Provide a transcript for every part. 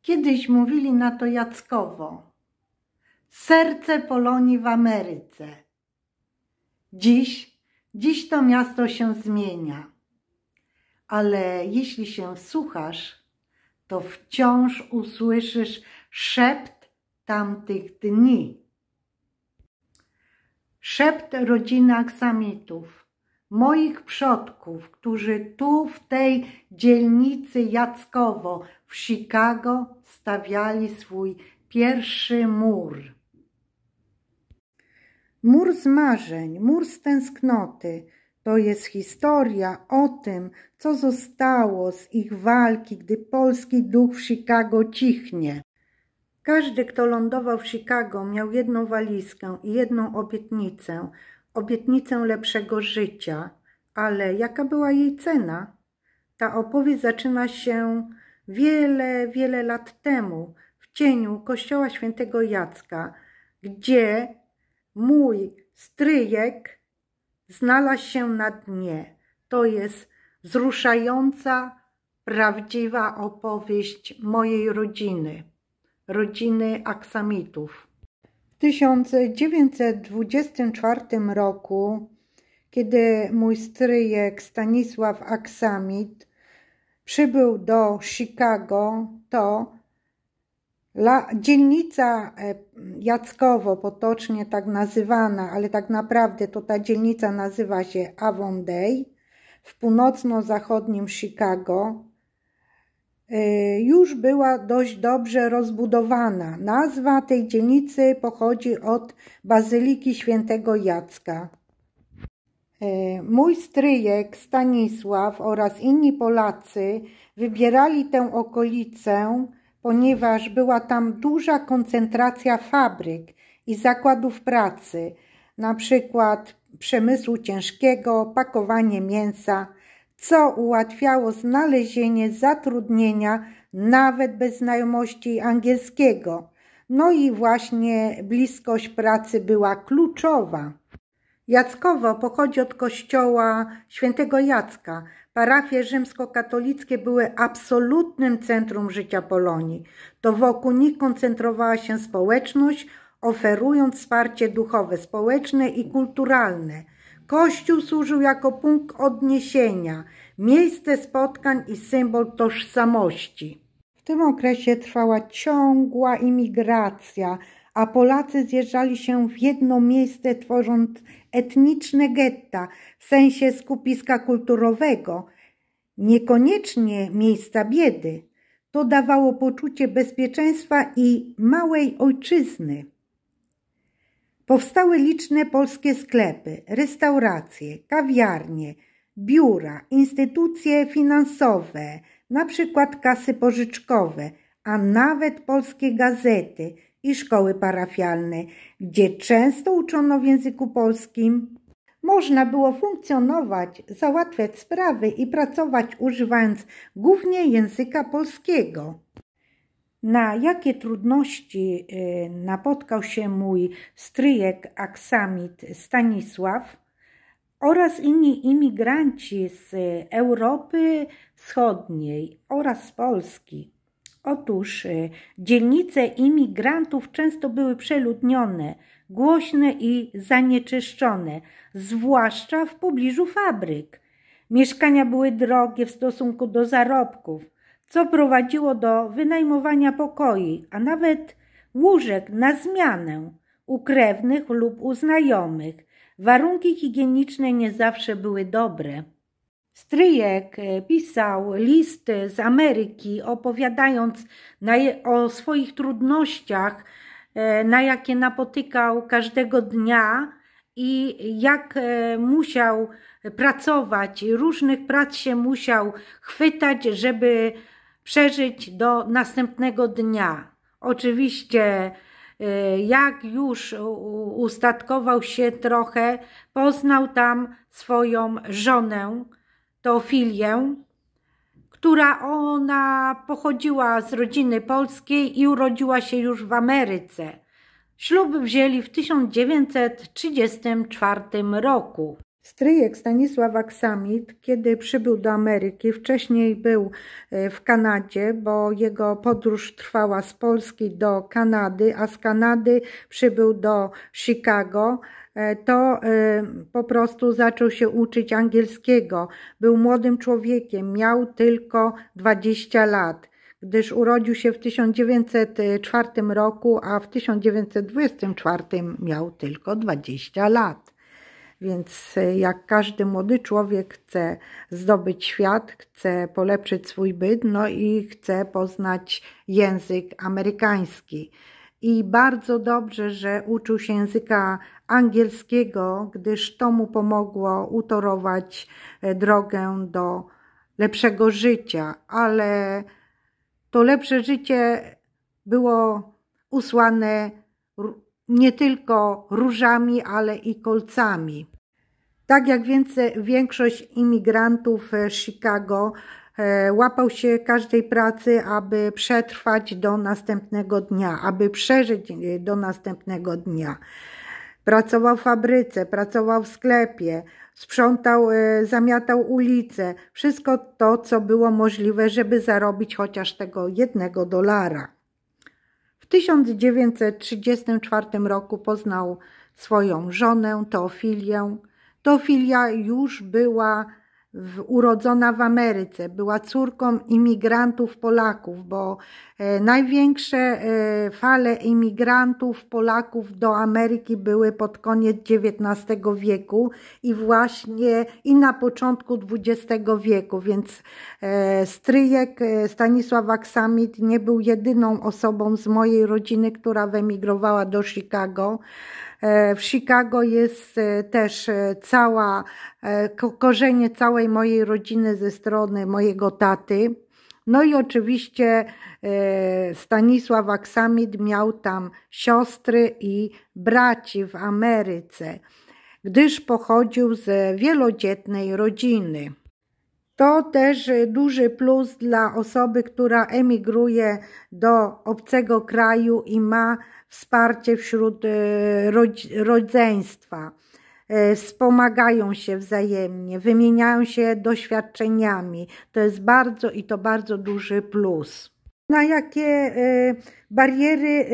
Kiedyś mówili na to Jackowo. Serce Polonii w Ameryce. Dziś to miasto się zmienia. Ale jeśli się wsłuchasz, to wciąż usłyszysz szept tamtych dni. Szept rodziny aksamitów, moich przodków, którzy tu w tej dzielnicy Jackowo w Chicago stawiali swój pierwszy mur. Mur z marzeń, mur z tęsknoty. To jest historia o tym, co zostało z ich walki, gdy polski duch w Chicago cichnie. Każdy, kto lądował w Chicago, miał jedną walizkę i jedną obietnicę lepszego życia. Ale jaka była jej cena? Ta opowieść zaczyna się wiele lat temu, w cieniu kościoła świętego Jacka, gdzie mój stryjek znalazł się na dnie. To jest wzruszająca, prawdziwa opowieść mojej rodziny aksamitów. W 1924 roku, kiedy mój stryjek Stanisław Aksamit przybył do Chicago, to dzielnica Jackowo, potocznie tak nazywana, ale tak naprawdę to ta dzielnica nazywa się Avondale, w północno-zachodnim Chicago, już była dość dobrze rozbudowana. Nazwa tej dzielnicy pochodzi od Bazyliki Świętego Jacka. Mój stryjek Stanisław oraz inni Polacy wybierali tę okolicę, ponieważ była tam duża koncentracja fabryk i zakładów pracy, na przykład przemysłu ciężkiego, pakowanie mięsa, co ułatwiało znalezienie zatrudnienia nawet bez znajomości angielskiego. No i właśnie bliskość pracy była kluczowa. Jackowo pochodzi od kościoła świętego Jacka. Parafie rzymskokatolickie były absolutnym centrum życia Polonii. To wokół nich koncentrowała się społeczność, oferując wsparcie duchowe, społeczne i kulturalne. Kościół służył jako punkt odniesienia, miejsce spotkań i symbol tożsamości. W tym okresie trwała ciągła imigracja, a Polacy zjeżdżali się w jedno miejsce, tworząc etniczne getta, w sensie skupiska kulturowego, niekoniecznie miejsca biedy. To dawało poczucie bezpieczeństwa i małej ojczyzny. Powstały liczne polskie sklepy, restauracje, kawiarnie, biura, instytucje finansowe, na przykład kasy pożyczkowe, a nawet polskie gazety i szkoły parafialne, gdzie często uczono w języku polskim. Można było funkcjonować, załatwiać sprawy i pracować używając głównie języka polskiego. Na jakie trudności napotkał się mój stryjek aksamit Stanisław oraz inni imigranci z Europy Wschodniej oraz z Polski? Otóż dzielnice imigrantów często były przeludnione, głośne i zanieczyszczone, zwłaszcza w pobliżu fabryk. Mieszkania były drogie w stosunku do zarobków, co prowadziło do wynajmowania pokoi, a nawet łóżek na zmianę u krewnych lub u znajomych. Warunki higieniczne nie zawsze były dobre. Stryjek pisał listy z Ameryki, opowiadając o swoich trudnościach, na jakie napotykał każdego dnia i jak musiał pracować, różnych prac się musiał chwytać, żeby przeżyć do następnego dnia. Oczywiście jak już ustatkował się trochę, poznał tam swoją żonę, Teofilię, która ona pochodziła z rodziny polskiej i urodziła się już w Ameryce. Ślub wzięli w 1934 roku. Stryjek Stanisław Aksamit, kiedy przybył do Ameryki, wcześniej był w Kanadzie, bo jego podróż trwała z Polski do Kanady, a z Kanady przybył do Chicago, to po prostu zaczął się uczyć angielskiego. Był młodym człowiekiem, miał tylko 20 lat, gdyż urodził się w 1904 roku, a w 1924 miał tylko 20 lat. Więc jak każdy młody człowiek chce zdobyć świat, chce polepszyć swój byt, no i chce poznać język amerykański. I bardzo dobrze, że uczył się języka angielskiego, gdyż to mu pomogło utorować drogę do lepszego życia. Ale to lepsze życie było usłane nie tylko różami, ale i kolcami. Tak jak większość imigrantów Chicago łapał się każdej pracy, aby przetrwać do następnego dnia, aby przeżyć do następnego dnia. Pracował w fabryce, pracował w sklepie, sprzątał, zamiatał ulice. Wszystko to, co było możliwe, żeby zarobić chociaż tego $1. W 1934 roku poznał swoją żonę, Teofilię. Teofilia już była urodzona w Ameryce, była córką imigrantów Polaków, bo największe fale imigrantów Polaków do Ameryki były pod koniec XIX wieku i właśnie i na początku XX wieku, więc stryjek Stanisław Aksamit nie był jedyną osobą z mojej rodziny, która wyemigrowała do Chicago. W Chicago jest też korzenie całej mojej rodziny ze strony mojego taty. No i oczywiście Stanisław Aksamit miał tam siostry i braci w Ameryce, gdyż pochodził z wielodzietnej rodziny. To też duży plus dla osoby, która emigruje do obcego kraju i ma wsparcie wśród rodzeństwa. Wspomagają się wzajemnie, wymieniają się doświadczeniami. To jest bardzo duży plus. Na jakie bariery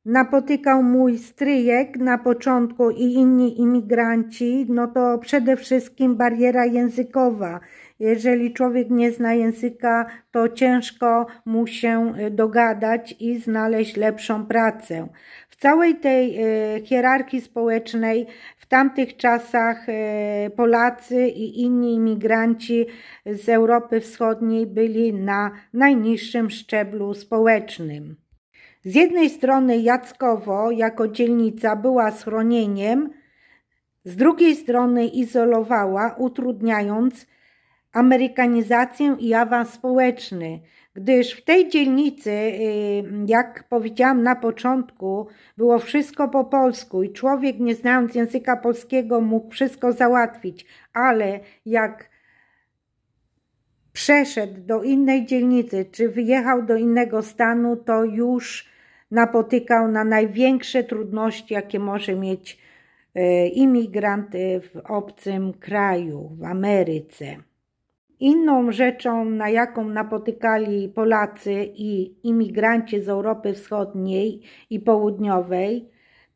napotykał mój stryjek na początku i inni imigranci, no to przede wszystkim bariera językowa. Jeżeli człowiek nie zna języka, to ciężko mu się dogadać i znaleźć lepszą pracę. W całej tej hierarchii społecznej w tamtych czasach Polacy i inni imigranci z Europy Wschodniej byli na najniższym szczeblu społecznym. Z jednej strony Jackowo jako dzielnica była schronieniem, z drugiej strony izolowała, utrudniając amerykanizację i awans społeczny, gdyż w tej dzielnicy, jak powiedziałam na początku, było wszystko po polsku i człowiek, nie znając języka polskiego, mógł wszystko załatwić, ale jak przeszedł do innej dzielnicy, czy wyjechał do innego stanu, to już napotykał na największe trudności, jakie może mieć imigrant w obcym kraju, w Ameryce. Inną rzeczą, na jaką napotykali Polacy i imigranci z Europy Wschodniej i Południowej,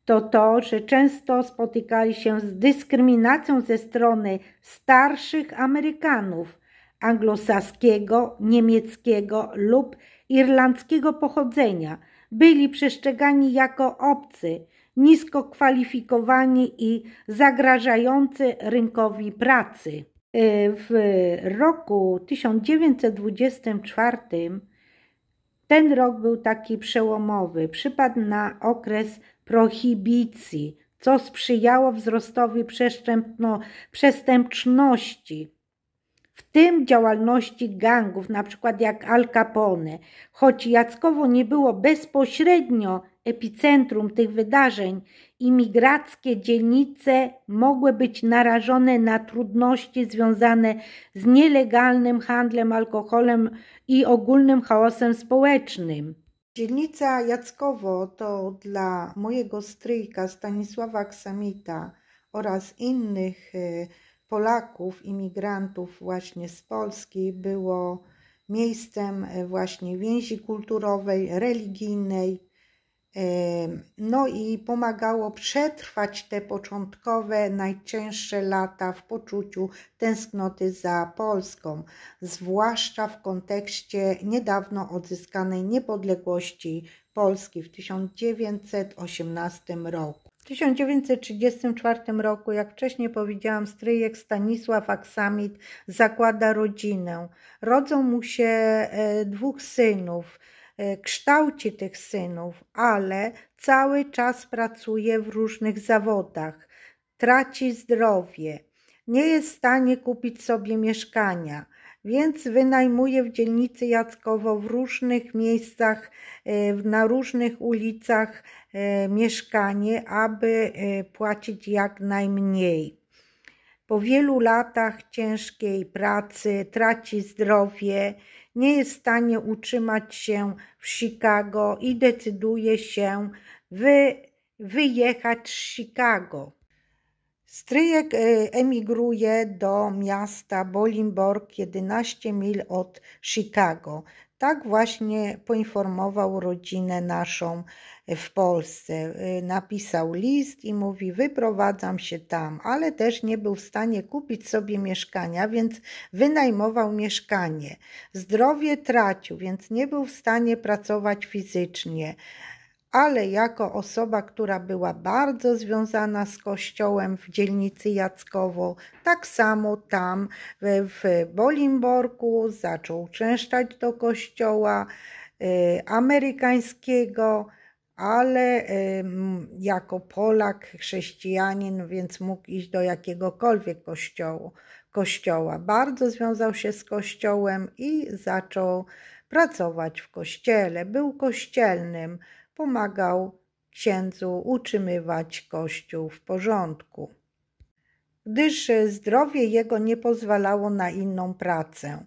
to to, że często spotykali się z dyskryminacją ze strony starszych Amerykanów anglosaskiego, niemieckiego lub irlandzkiego pochodzenia. Byli przestrzegani jako obcy, nisko kwalifikowani i zagrażający rynkowi pracy. W roku 1924 ten rok był taki przełomowy, przypadł na okres prohibicji, co sprzyjało wzrostowi przestępczości, w tym działalności gangów, na przykład jak Al Capone. Choć Jackowo nie było bezpośrednio epicentrum tych wydarzeń, imigrackie dzielnice mogły być narażone na trudności związane z nielegalnym handlem alkoholem i ogólnym chaosem społecznym. Dzielnica Jackowo to dla mojego stryjka Stanisława Aksamita oraz innych Polaków, imigrantów właśnie z Polski było miejscem właśnie więzi kulturowej, religijnej, no i pomagało przetrwać te początkowe, najcięższe lata w poczuciu tęsknoty za Polską, zwłaszcza w kontekście niedawno odzyskanej niepodległości Polski w 1918 roku. W 1934 roku, jak wcześniej powiedziałam, stryjek Stanisław Aksamit zakłada rodzinę. Rodzą mu się 2 synów. Kształci tych synów, ale cały czas pracuje w różnych zawodach. Traci zdrowie. Nie jest w stanie kupić sobie mieszkania, więc wynajmuje w dzielnicy Jackowo w różnych miejscach, na różnych ulicach mieszkanie, aby płacić jak najmniej. Po wielu latach ciężkiej pracy traci zdrowie, nie jest w stanie utrzymać się w Chicago i decyduje się wyjechać z Chicago. Stryjek emigruje do miasta Bolingbrook, 11 mil od Chicago. Tak właśnie poinformował rodzinę naszą w Polsce. Napisał list i mówi: wyprowadzam się tam, ale też nie był w stanie kupić sobie mieszkania, więc wynajmował mieszkanie. Zdrowie tracił, więc nie był w stanie pracować fizycznie. Ale jako osoba, która była bardzo związana z kościołem w dzielnicy Jackowo, tak samo tam w Bolingbroku zaczął uczęszczać do kościoła amerykańskiego, ale jako Polak, chrześcijanin, więc mógł iść do jakiegokolwiek kościoła. Bardzo związał się z kościołem i zaczął pracować w kościele. Był kościelnym. Pomagał księdzu utrzymywać kościół w porządku, gdyż zdrowie jego nie pozwalało na inną pracę.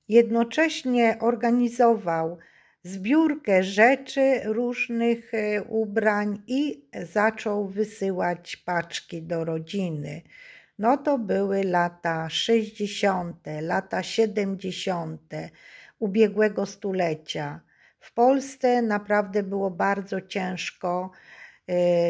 Jednocześnie organizował zbiórkę rzeczy, różnych ubrań i zaczął wysyłać paczki do rodziny. No to były lata 60., lata 70. ubiegłego stulecia. W Polsce naprawdę było bardzo ciężko,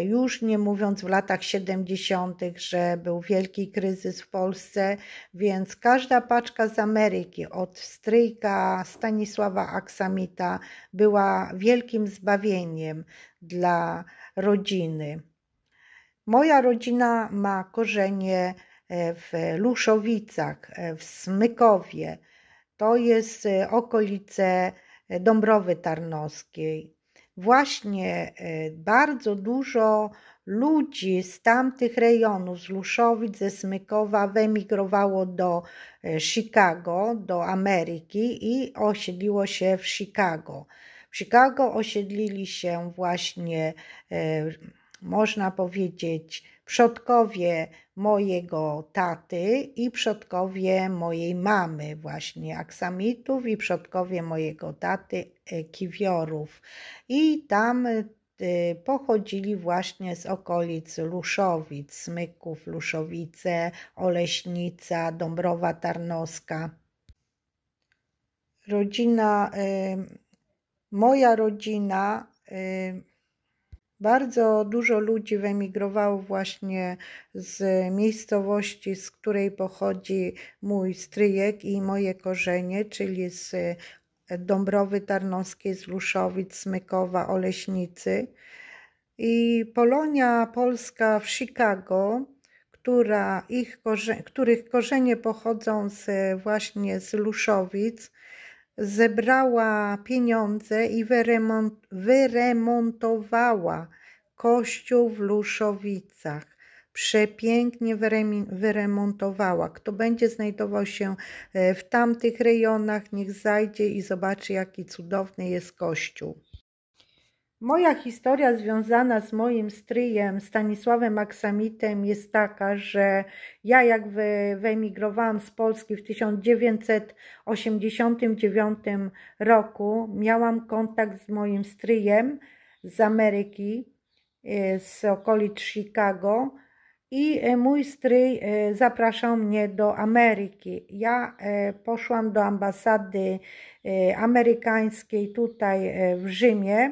już nie mówiąc w latach 70., że był wielki kryzys w Polsce, więc każda paczka z Ameryki od stryjka Stanisława Aksamita była wielkim zbawieniem dla rodziny. Moja rodzina ma korzenie w Luszowicach, w Smykowie. To jest okolice Dąbrowy Tarnowskiej. Właśnie bardzo dużo ludzi z tamtych rejonów, z Luszowic, ze Smykowa wyemigrowało do Chicago, do Ameryki i osiedliło się w Chicago. W Chicago osiedlili się właśnie, można powiedzieć, przodkowie mojego taty i przodkowie mojej mamy, właśnie Aksamitów, i przodkowie mojego taty Kiwiorów. I tam pochodzili właśnie z okolic Luszowic, Smyków, Luszowice, Oleśnica, Dąbrowa Tarnowska. Moja rodzina, bardzo dużo ludzi wyemigrowało właśnie z miejscowości, z której pochodzi mój stryjek i moje korzenie, czyli z Dąbrowy Tarnowskiej, z Luszowic, Smykowa, Oleśnicy. I Polonia Polska w Chicago, których korzenie pochodzą właśnie z Luszowic, zebrała pieniądze i wyremontowała kościół w Luszowicach. Przepięknie wyremontowała. Kto będzie znajdował się w tamtych rejonach, niech zajdzie i zobaczy, jaki cudowny jest kościół. Moja historia związana z moim stryjem Stanisławem Aksamitem jest taka, że ja jak wyemigrowałam z Polski w 1989 roku, miałam kontakt z moim stryjem z Ameryki, z okolic Chicago i mój stryj zapraszał mnie do Ameryki. Ja poszłam do ambasady amerykańskiej tutaj w Rzymie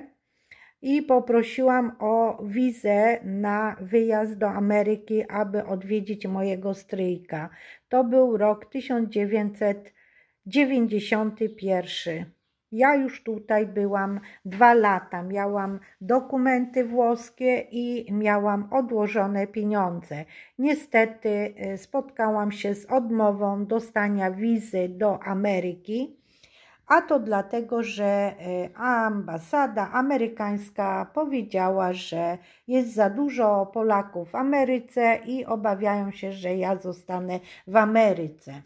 i poprosiłam o wizę na wyjazd do Ameryki, aby odwiedzić mojego stryjka. To był rok 1991. Ja już tutaj byłam 2 lata, miałam dokumenty włoskie i miałam odłożone pieniądze. Niestety spotkałam się z odmową dostania wizy do Ameryki, a to dlatego, że ambasada amerykańska powiedziała, że jest za dużo Polaków w Ameryce i obawiają się, że ja zostanę w Ameryce.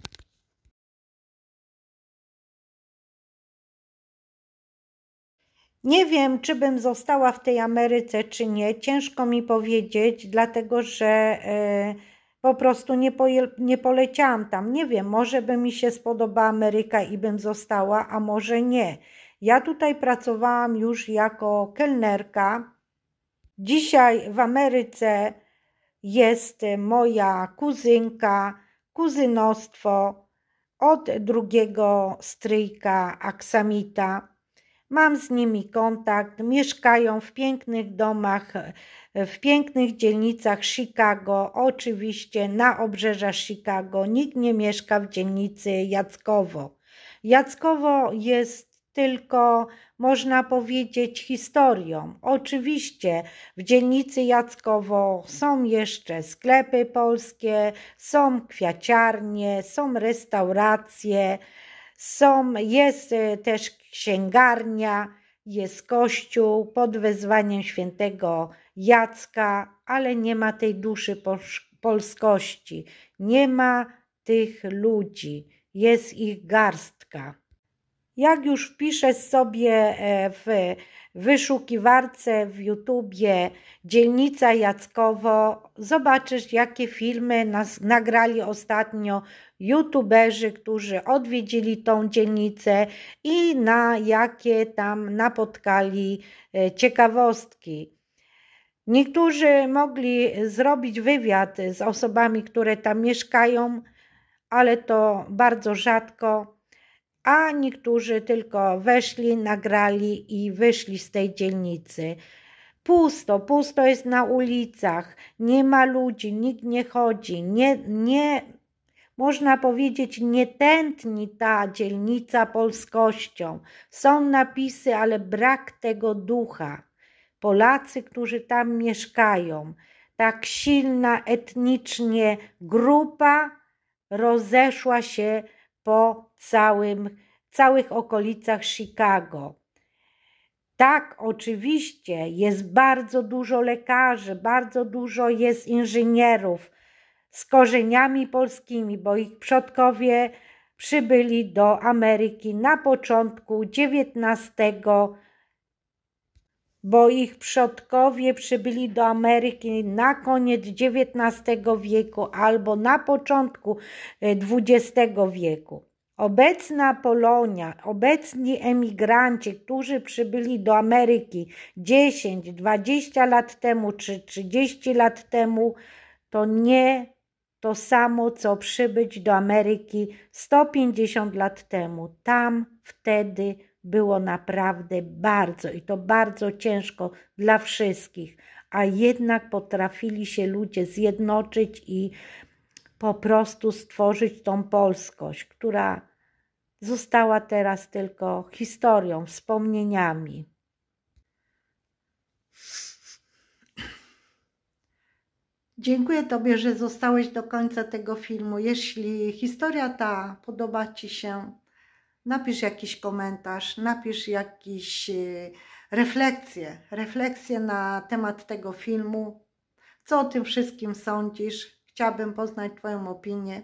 Nie wiem, czy bym została w tej Ameryce, czy nie. Ciężko mi powiedzieć, dlatego że po prostu nie poleciałam tam. Nie wiem, może by mi się spodobała Ameryka i bym została, a może nie. Ja tutaj pracowałam już jako kelnerka. Dzisiaj w Ameryce jest moja kuzynka, kuzynostwo od drugiego stryjka Aksamita. Mam z nimi kontakt, mieszkają w pięknych domach, w pięknych dzielnicach Chicago, oczywiście na obrzeżach Chicago. Nikt nie mieszka w dzielnicy Jackowo. Jackowo jest tylko, można powiedzieć, historią. Oczywiście w dzielnicy Jackowo są jeszcze sklepy polskie, są kwiaciarnie, są restauracje, jest też księgarnia, jest kościół pod wezwaniem świętego Jacka, ale nie ma tej duszy polskości, nie ma tych ludzi, jest ich garstka. Jak już wpiszę sobie w wyszukiwarce w YouTubie dzielnica Jackowo, zobaczysz, jakie filmy nagrali ostatnio youtuberzy, którzy odwiedzili tą dzielnicę i na jakie tam napotkali ciekawostki. Niektórzy mogli zrobić wywiad z osobami, które tam mieszkają, ale to bardzo rzadko, a niektórzy tylko weszli, nagrali i wyszli z tej dzielnicy. Pusto jest na ulicach, nie ma ludzi, nikt nie chodzi, nie można powiedzieć, nie tętni ta dzielnica polskością. Są napisy, ale brak tego ducha. Polacy, którzy tam mieszkają, tak silna etnicznie grupa rozeszła się po całych okolicach Chicago. Tak, oczywiście jest bardzo dużo lekarzy, bardzo dużo jest inżynierów z korzeniami polskimi, bo ich przodkowie przybyli do Ameryki na początku XIX, na koniec XIX wieku albo na początku XX wieku. Obecna Polonia, obecni emigranci, którzy przybyli do Ameryki 10, 20 lat temu czy 30 lat temu, to nie to samo, co przybyć do Ameryki 150 lat temu. Tam wtedy było naprawdę bardzo ciężko dla wszystkich, a jednak potrafili się ludzie zjednoczyć i po prostu stworzyć tą polskość, która została teraz tylko historią, wspomnieniami. Dziękuję Tobie, że zostałeś do końca tego filmu. Jeśli historia ta podoba Ci się, napisz jakiś komentarz, napisz jakieś refleksje na temat tego filmu. Co o tym wszystkim sądzisz? Chciałabym poznać Twoją opinię.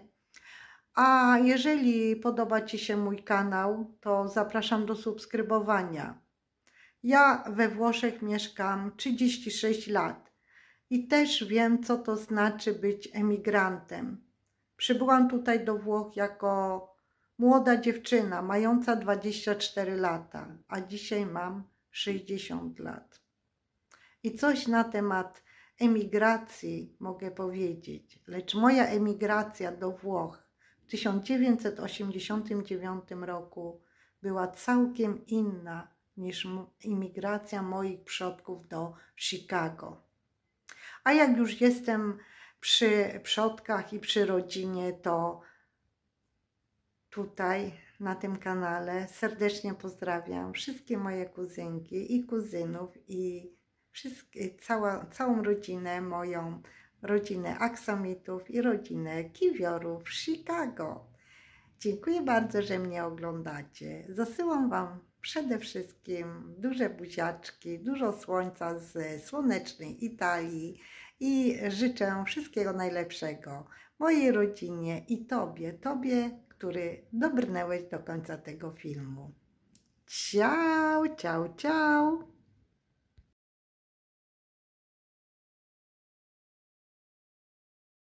A jeżeli podoba Ci się mój kanał, to zapraszam do subskrybowania. Ja we Włoszech mieszkam 36 lat i też wiem, co to znaczy być emigrantem. Przybyłam tutaj do Włoch jako młoda dziewczyna, mająca 24 lata, a dzisiaj mam 60 lat. I coś na temat emigracji mogę powiedzieć, lecz moja emigracja do Włoch w 1989 roku była całkiem inna niż imigracja moich przodków do Chicago. A jak już jestem przy przodkach i przy rodzinie, to tutaj na tym kanale serdecznie pozdrawiam wszystkie moje kuzynki i kuzynów i całą rodzinę, moją rodzinę aksamitów i rodzinę kiwiorów w Chicago. Dziękuję bardzo, że mnie oglądacie. Zasyłam Wam przede wszystkim duże buziaczki, dużo słońca z słonecznej Italii i życzę wszystkiego najlepszego mojej rodzinie i Tobie, który dobrnęłeś do końca tego filmu. Ciao, ciao, ciao!